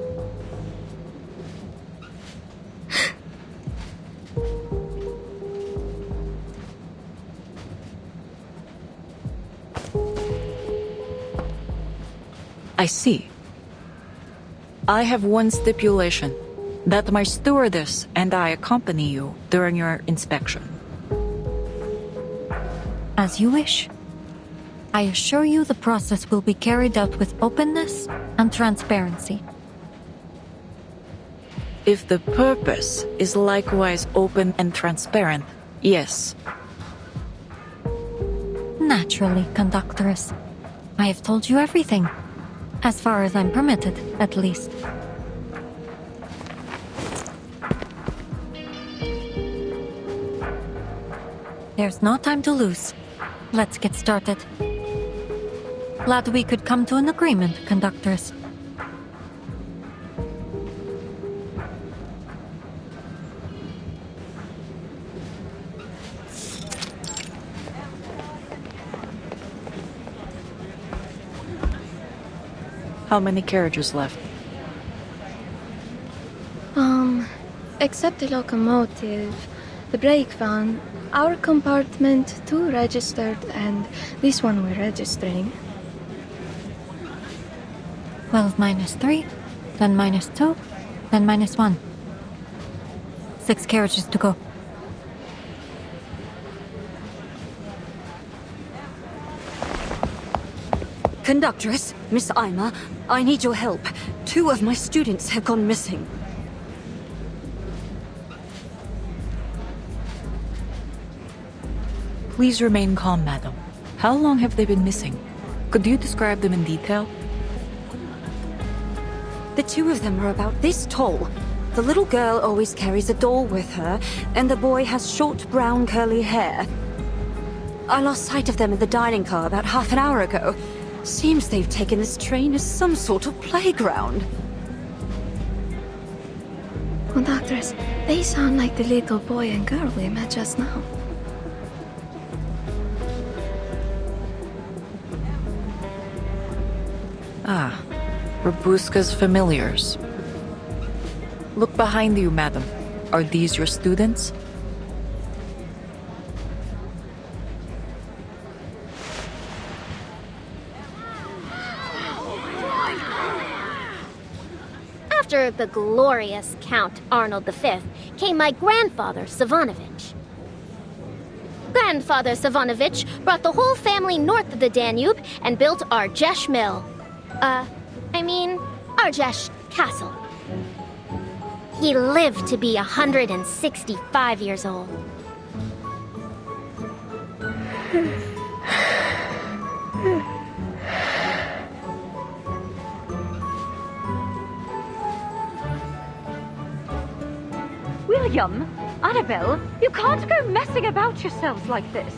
I see. I have one stipulation, that my stewardess and I accompany you during your inspection. As you wish. I assure you the process will be carried out with openness and transparency. If the purpose is likewise open and transparent, yes. Naturally, conductress. I have told you everything. As far as I'm permitted, at least. There's no time to lose. Let's get started. Glad we could come to an agreement, conductress. How many carriages left? Except the locomotive, the brake van, our compartment, 2 registered, and this one we're registering. 12 minus 3, then minus 2, then minus 1. 6 carriages to go. Conductress, Miss Ima, I need your help. 2 of my students have gone missing. Please remain calm, madam. How long have they been missing? Could you describe them in detail? The 2 of them are about this tall. The little girl always carries a doll with her, and the boy has short brown curly hair. I lost sight of them in the dining car about half an hour ago. Seems they've taken this train as some sort of playground. Conductress, they sound like the little boy and girl we met just now. Ah, Rabuska's familiars. Look behind you, madam. Are these your students? After the glorious Count Arnold V came my grandfather, Savanovich. Grandfather Savanovich brought the whole family north of the Danube and built Argesh Mill. Argesh Castle. He lived to be 165 years old. William, Annabelle, you can't go messing about yourselves like this.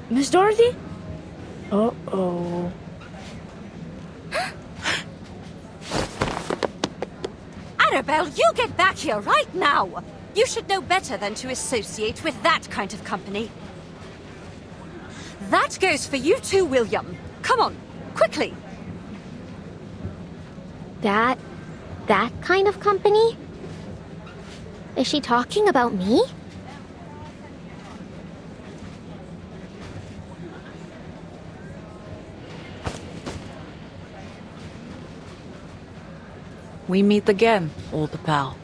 Miss Dorothy? Uh-oh. Annabelle, you get back here right now! You should know better than to associate with that kind of company. That goes for you too, William. Come on, quickly. That that kind of company? Is she talking about me? We meet again, old pal.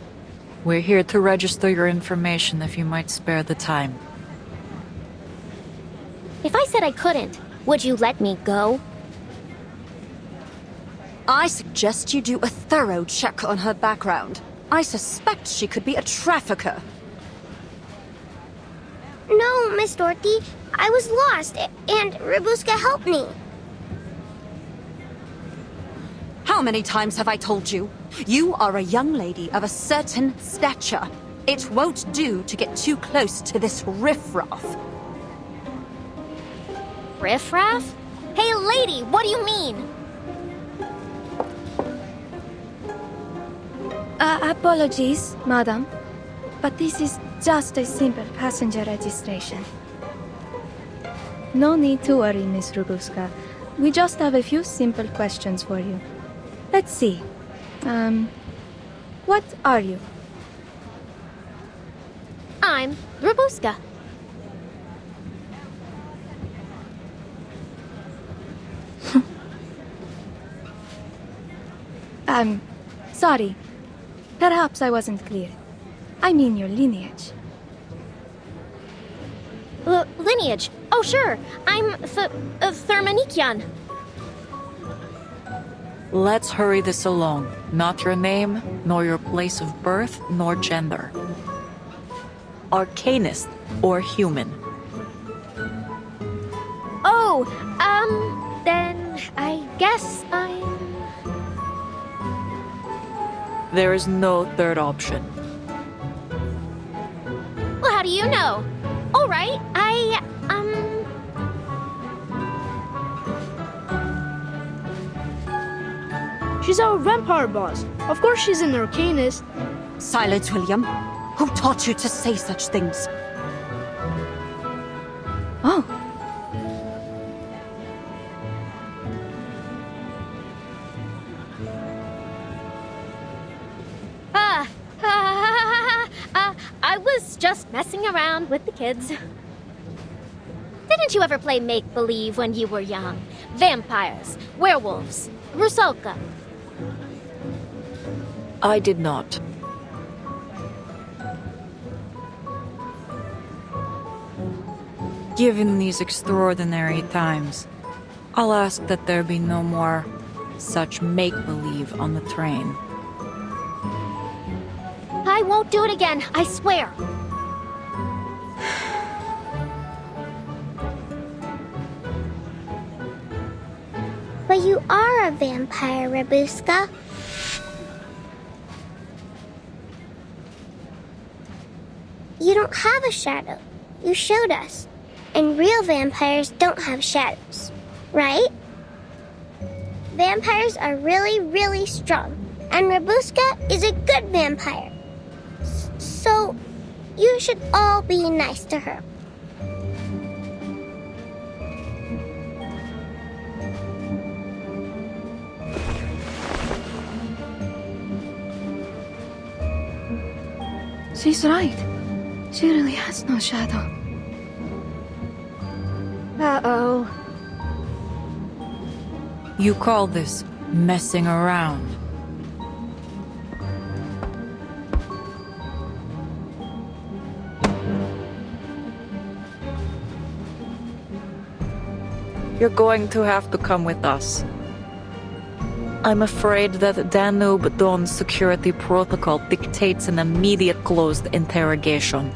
We're here to register your information if you might spare the time. If I said I couldn't, would you let me go? I suggest you do a thorough check on her background. I suspect she could be a trafficker. No, Miss Dorothy. I was lost, and Rabuska helped me. How many times have I told you? You are a young lady of a certain stature. It won't do to get too close to this riffraff. Riffraff? Hey, lady, what do you mean? Apologies, madam. But this is just a simple passenger registration. No need to worry, Miss Rabuska. We just have a few simple questions for you. Let's see. What are you? I'm Rabuska. Sorry. Perhaps I wasn't clear. I mean your lineage. Lineage? Oh, sure. I'm Thermanikian. Let's hurry this along. Not your name, nor your place of birth, nor gender. Arcanist or human? Oh, then I guess I'm... There is no third option. Well, how do you know? All right, She's our vampire boss. Of course she's an arcanist. Silence, William. Who taught you to say such things? Oh. I was just messing around with the kids. Didn't you ever play make-believe when you were young? Vampires, werewolves, Rusalka. I did not. Given these extraordinary times, I'll ask that there be no more such make-believe on the train. I won't do it again, I swear. But you are a vampire, Rabuska. You don't have a shadow. You showed us. And real vampires don't have shadows, right? Vampires are really, really strong. And Rabuska is a good vampire. So, you should all be nice to her. She's right. She really has no shadow. Uh-oh. You call this messing around? You're going to have to come with us. I'm afraid that Danube Dawn's security protocol dictates an immediate closed interrogation.